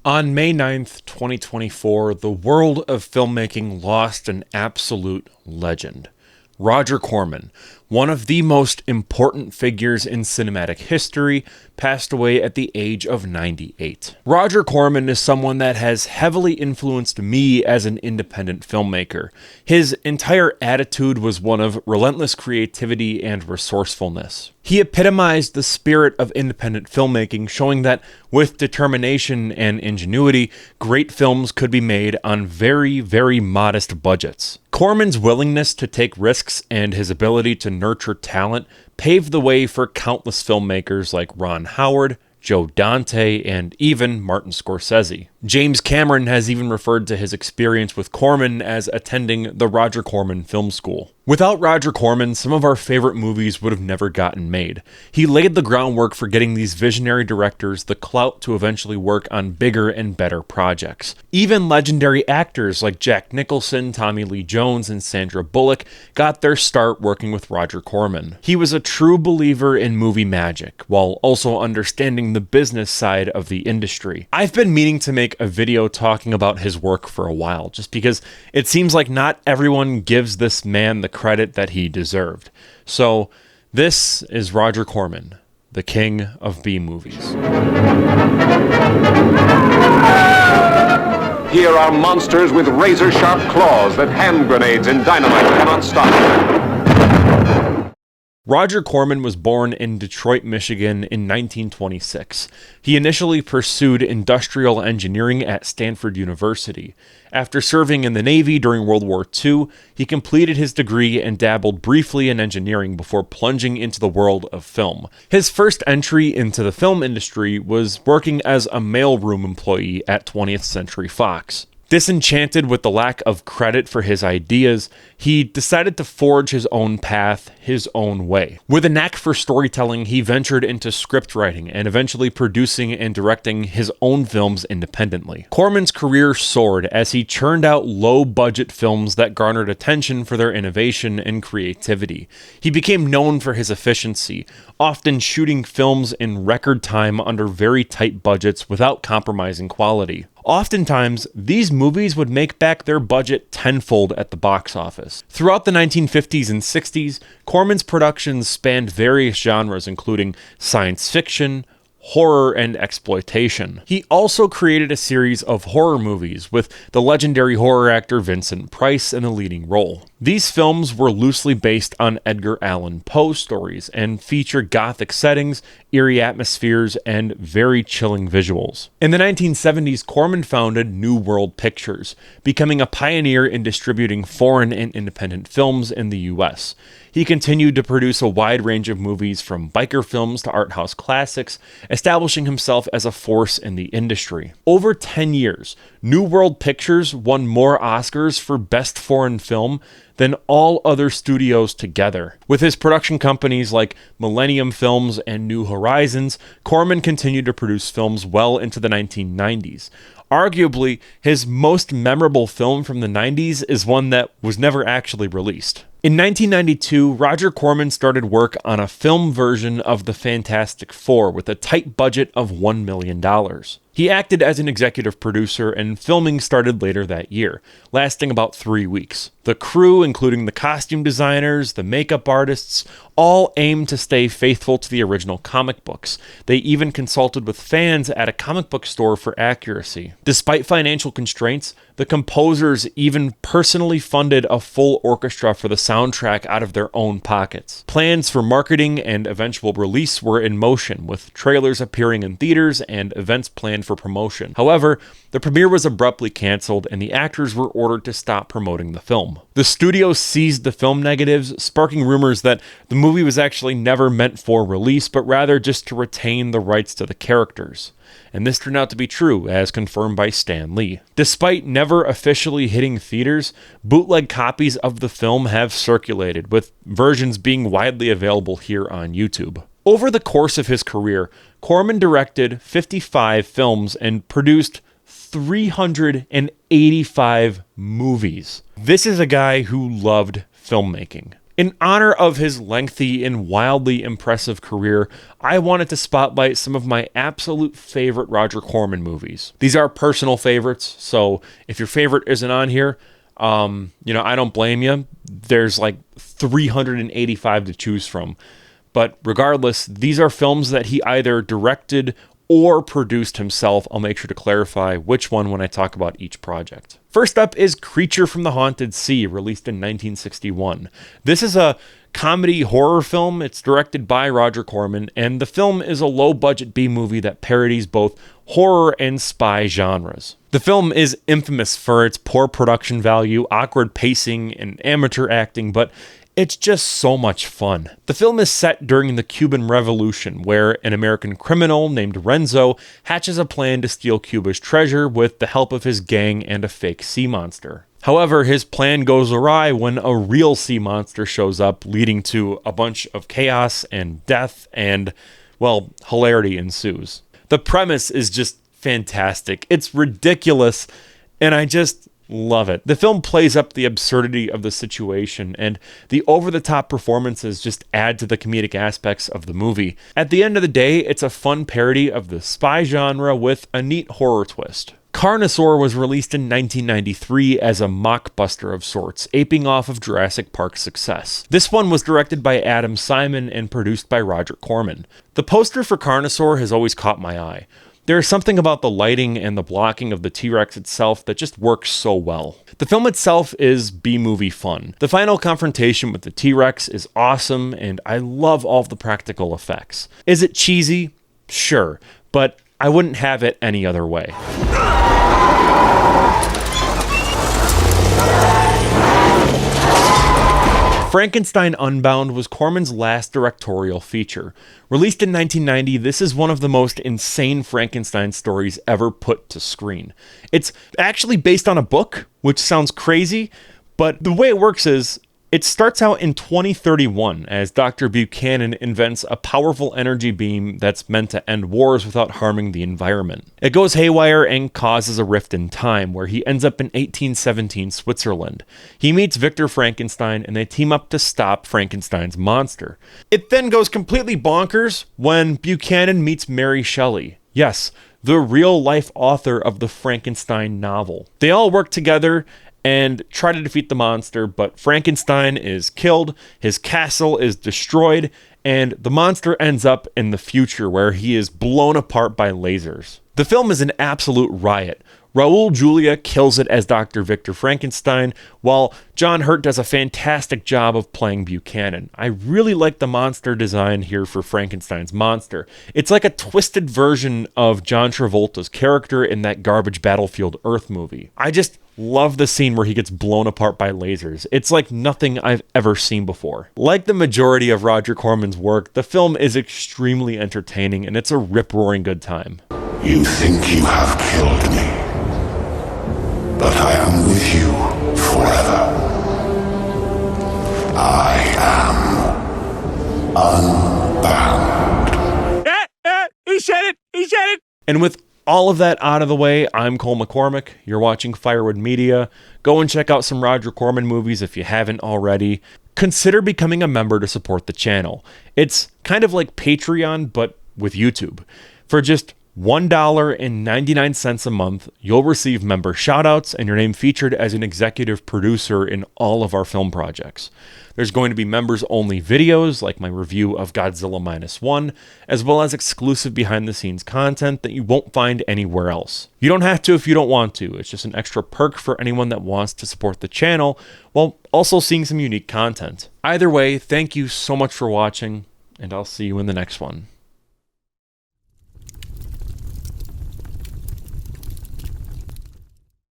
On May 9th, 2024, the world of filmmaking lost an absolute legend. Roger Corman, one of the most important figures in cinematic history, passed away at the age of 98. Roger Corman is someone that has heavily influenced me as an independent filmmaker. His entire attitude was one of relentless creativity and resourcefulness. He epitomized the spirit of independent filmmaking, showing that with determination and ingenuity, great films could be made on very, very modest budgets. Corman's willingness to take risks and his ability to nurture talent paved the way for countless filmmakers like Ron Howard, Joe Dante, and even Martin Scorsese. James Cameron has even referred to his experience with Corman as attending the Roger Corman Film School. Without Roger Corman, some of our favorite movies would have never gotten made. He laid the groundwork for getting these visionary directors the clout to eventually work on bigger and better projects. Even legendary actors like Jack Nicholson, Tommy Lee Jones, and Sandra Bullock got their start working with Roger Corman. He was a true believer in movie magic, while also understanding the business side of the industry. I've been meaning to make a video talking about his work for a while, just because it seems like not everyone gives this man the credit that he deserved. So this is Roger Corman, the king of B-movies. Here are monsters with razor-sharp claws that hand grenades and dynamite cannot stop. Roger Corman was born in Detroit, Michigan in 1926. He initially pursued industrial engineering at Stanford University. After serving in the Navy during World War II, he completed his degree and dabbled briefly in engineering before plunging into the world of film. His first entry into the film industry was working as a mailroom employee at 20th Century Fox. Disenchanted with the lack of credit for his ideas, he decided to forge his own path, his own way. With a knack for storytelling, he ventured into script writing and eventually producing and directing his own films independently. Corman's career soared as he churned out low-budget films that garnered attention for their innovation and creativity. He became known for his efficiency, often shooting films in record time under very tight budgets without compromising quality. Oftentimes, these movies would make back their budget tenfold at the box office. Throughout the 1950s and 60s, Corman's productions spanned various genres including science fiction, horror, and exploitation. He also created a series of horror movies with the legendary horror actor Vincent Price in the leading role. These films were loosely based on Edgar Allan Poe stories and feature gothic settings, eerie atmospheres, and very chilling visuals. In the 1970s, Corman founded New World Pictures, becoming a pioneer in distributing foreign and independent films in the US. He continued to produce a wide range of movies from biker films to art house classics, establishing himself as a force in the industry. Over 10 years, New World Pictures won more Oscars for Best Foreign Film than all other studios together. With his production companies like Millennium Films and New Horizons, Corman continued to produce films well into the 1990s. Arguably, his most memorable film from the 90s is one that was never actually released. In 1992, Roger Corman started work on a film version of The Fantastic Four with a tight budget of $1 million. He acted as an executive producer, and filming started later that year, lasting about 3 weeks. The crew, including the costume designers, the makeup artists, all aimed to stay faithful to the original comic books. They even consulted with fans at a comic book store for accuracy. Despite financial constraints, the composers even personally funded a full orchestra for the soundtrack out of their own pockets. Plans for marketing and eventual release were in motion, with trailers appearing in theaters and events planned for promotion. However, the premiere was abruptly canceled and the actors were ordered to stop promoting the film. The studio seized the film negatives, sparking rumors that the movie was actually never meant for release, but rather just to retain the rights to the characters. And this turned out to be true, as confirmed by Stan Lee. Despite never officially hitting theaters, bootleg copies of the film have circulated, with versions being widely available here on YouTube. Over the course of his career, Corman directed 55 films and produced 385 movies. This is a guy who loved filmmaking. In honor of his lengthy and wildly impressive career, I wanted to spotlight some of my absolute favorite Roger Corman movies. These are personal favorites, so if your favorite isn't on here, I don't blame you. There's like 385 to choose from. But regardless, these are films that he either directed or produced himself. I'll make sure to clarify which one when I talk about each project. First up is Creature from the Haunted Sea, released in 1961. This is a comedy horror film. It's directed by Roger Corman, and the film is a low-budget B-movie that parodies both horror and spy genres. The film is infamous for its poor production value, awkward pacing, and amateur acting, but it's just so much fun. The film is set during the Cuban Revolution, where an American criminal named Renzo hatches a plan to steal Cuba's treasure with the help of his gang and a fake sea monster. However, his plan goes awry when a real sea monster shows up, leading to a bunch of chaos and death and, well, hilarity ensues. The premise is just fantastic. It's ridiculous, and I just love it. The film plays up the absurdity of the situation, and the over-the-top performances just add to the comedic aspects of the movie. At the end of the day, it's a fun parody of the spy genre with a neat horror twist. Carnosaur was released in 1993 as a mockbuster of sorts, aping off of Jurassic Park's success. This one was directed by Adam Simon and produced by Roger Corman. The poster for Carnosaur has always caught my eye. There is something about the lighting and the blocking of the T-Rex itself that just works so well. The film itself is B-movie fun. The final confrontation with the T-Rex is awesome, and I love all of the practical effects. Is it cheesy? Sure, but I wouldn't have it any other way. Frankenstein Unbound was Corman's last directorial feature. Released in 1990, this is one of the most insane Frankenstein stories ever put to screen. It's actually based on a book, which sounds crazy, but the way it works is it starts out in 2031 as Dr. Buchanan invents a powerful energy beam that's meant to end wars without harming the environment. It goes haywire and causes a rift in time where he ends up in 1817 Switzerland. He meets Victor Frankenstein and they team up to stop Frankenstein's monster. It then goes completely bonkers when Buchanan meets Mary Shelley. Yes, the real-life author of the Frankenstein novel. They all work together and try to defeat the monster, but Frankenstein is killed, his castle is destroyed, and the monster ends up in the future where he is blown apart by lasers. The film is an absolute riot. Raul Julia kills it as Dr. Victor Frankenstein, while John Hurt does a fantastic job of playing Buchanan. I really like the monster design here for Frankenstein's monster. It's like a twisted version of John Travolta's character in that garbage Battlefield Earth movie. I just love the scene where he gets blown apart by lasers. It's like nothing I've ever seen before. Like the majority of Roger Corman's work, the film is extremely entertaining and it's a rip-roaring good time. You think you have killed me, but I am with you forever. I am unbound. He said it! He said it! And with all of that out of the way, I'm Cole McCormick. You're watching Firewood Media. Go and check out some Roger Corman movies if you haven't already. Consider becoming a member to support the channel. It's kind of like Patreon, but with YouTube. For just $1.99 a month, you'll receive member shoutouts and your name featured as an executive producer in all of our film projects. There's going to be members-only videos, like my review of Godzilla Minus One, as well as exclusive behind-the-scenes content that you won't find anywhere else. You don't have to if you don't want to. It's just an extra perk for anyone that wants to support the channel, while also seeing some unique content. Either way, thank you so much for watching, and I'll see you in the next one.